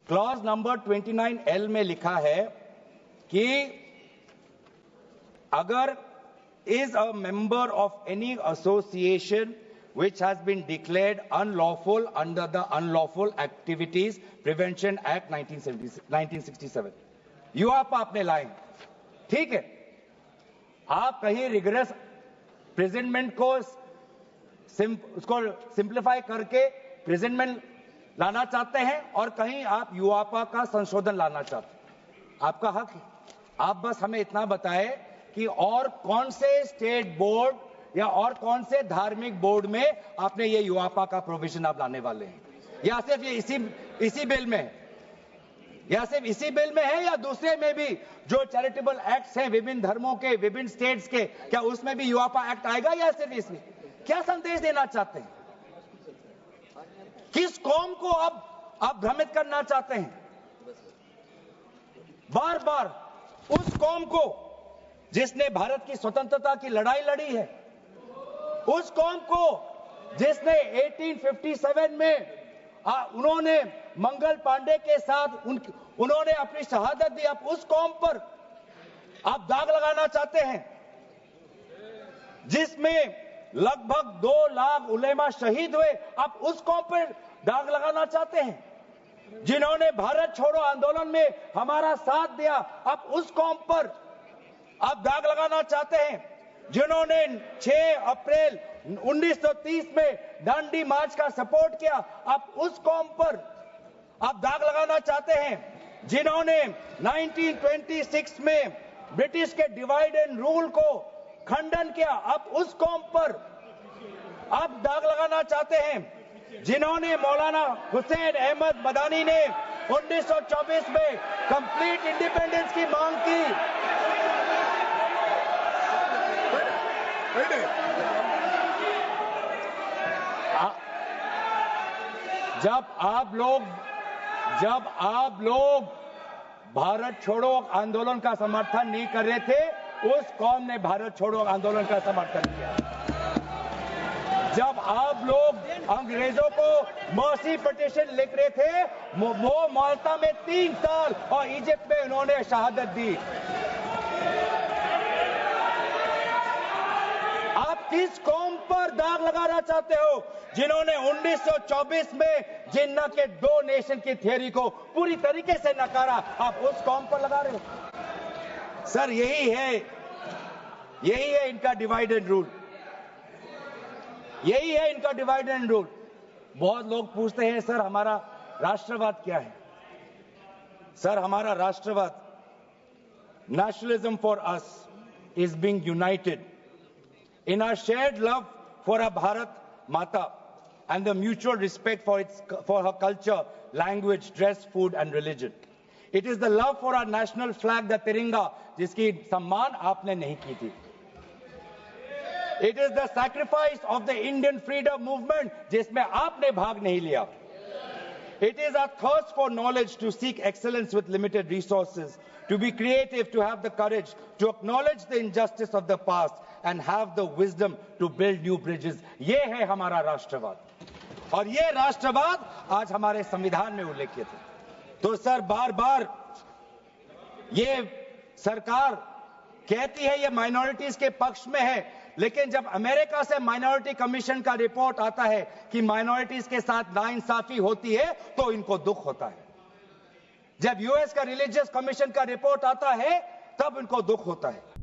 Clause number 29L में लिखा है कि अगर is a member of any association which has been declared unlawful under the Unlawful Activities Prevention Act 1967। यूआपा आपने लाए, ठीक है। आप कहीं रिगरस प्रेजेंटमेंट को उसको सिंप्लीफाई करके प्रेजेंटमेंट लाना चाहते हैं और कहीं आप यूआपा का संशोधन लाना चाहते हैं, आपका हक है। आप बस हमें इतना बताएं कि और कौन से स्टेट बोर्ड या और कौन से धार्मिक बोर्ड में आपने ये यूआपा का प्रोविजन आप लाने वाले हैं, या सिर्फ ये इसी बिल में है, या सिर्फ इसी बिल में है या दूसरे में भी जो चैरिटेबल एक्ट्स हैं विभिन्न धर्मों के विभिन्न स्टेट्स के, क्या उसमें भी यूआपा एक्ट आएगा या सिर्फ इसमें? क्या संदेश देना चाहते हैं? किस कौम को आप भ्रमित करना चाहते हैं? बार बार उस कौम को जिसने भारत की स्वतंत्रता की लड़ाई लड़ी है, उस कौम को जिसने 1857 में उन्होंने मंगल पांडे के साथ उन्होंने अपनी शहादत दी, आप उस कौम पर आप दाग लगाना चाहते हैं जिसमें लगभग 2 लाख उलेमा शहीद हुए, आप उस कौम पर दाग लगाना चाहते हैं जिन्होंने भारत छोड़ो आंदोलन में हमारा साथ दिया, आप उस कौम पर आप दाग लगाना चाहते हैं जिन्होंने 6 अप्रैल 1930 में दांडी मार्च का सपोर्ट किया, आप उस कौम पर आप दाग लगाना चाहते हैं जिन्होंने 1926 में ब्रिटिश के डिवाइड एंड रूल को खंडन किया, आप उस कौम पर आप दाग लगाना चाहते हैं जिन्होंने मौलाना हुसैन अहमद मदानी ने 1924 में कंप्लीट इंडिपेंडेंस की मांग की। जब आप लोग भारत छोड़ो आंदोलन का समर्थन नहीं कर रहे थे, उस कौम ने भारत छोड़ो आंदोलन का समर्थन किया। जब आप लोग अंग्रेजों को मर्सी पिटीशन लिख रहे थे, वो माल्टा में 3 साल और इजिप्ट में उन्होंने शहादत दी। आप किस कौम पर दाग लगाना चाहते हो जिन्होंने 1924 में जिन्ना के 2 नेशन की थियरी को पूरी तरीके से नकारा, आप उस कौम पर लगा रहे हो? सर यही है इनका डिवाइड एंड रूल, यही है इनका डिवाइड एंड रूल। बहुत लोग पूछते हैं सर हमारा राष्ट्रवाद क्या है? सर हमारा राष्ट्रवाद, nationalism for us is being United in our shared love for our Bharat Mata and the mutual respect for her culture, language, dress, food and religion. It is the love for our national flag, the Tiringa, जिसकी सम्मान आपने नहीं की थी. It is the sacrifice of the Indian freedom movement, जिसमें आपने भाग नहीं लिया. It is our thirst for knowledge to seek excellence with limited resources, to be creative, to have the courage, to acknowledge the injustice of the past and have the wisdom to build new bridges. ये है हमारा राष्ट्रवाद और ये राष्ट्रवाद आज हमारे संविधान में उल्लेखित है। तो सर बार बार ये सरकार कहती है ये माइनॉरिटीज के पक्ष में है, लेकिन जब अमेरिका से माइनॉरिटी कमीशन का रिपोर्ट आता है कि माइनॉरिटीज के साथ नाइंसाफी होती है तो इनको दुख होता है। जब यूएस का रिलीजियस कमीशन का रिपोर्ट आता है तब इनको दुख होता है।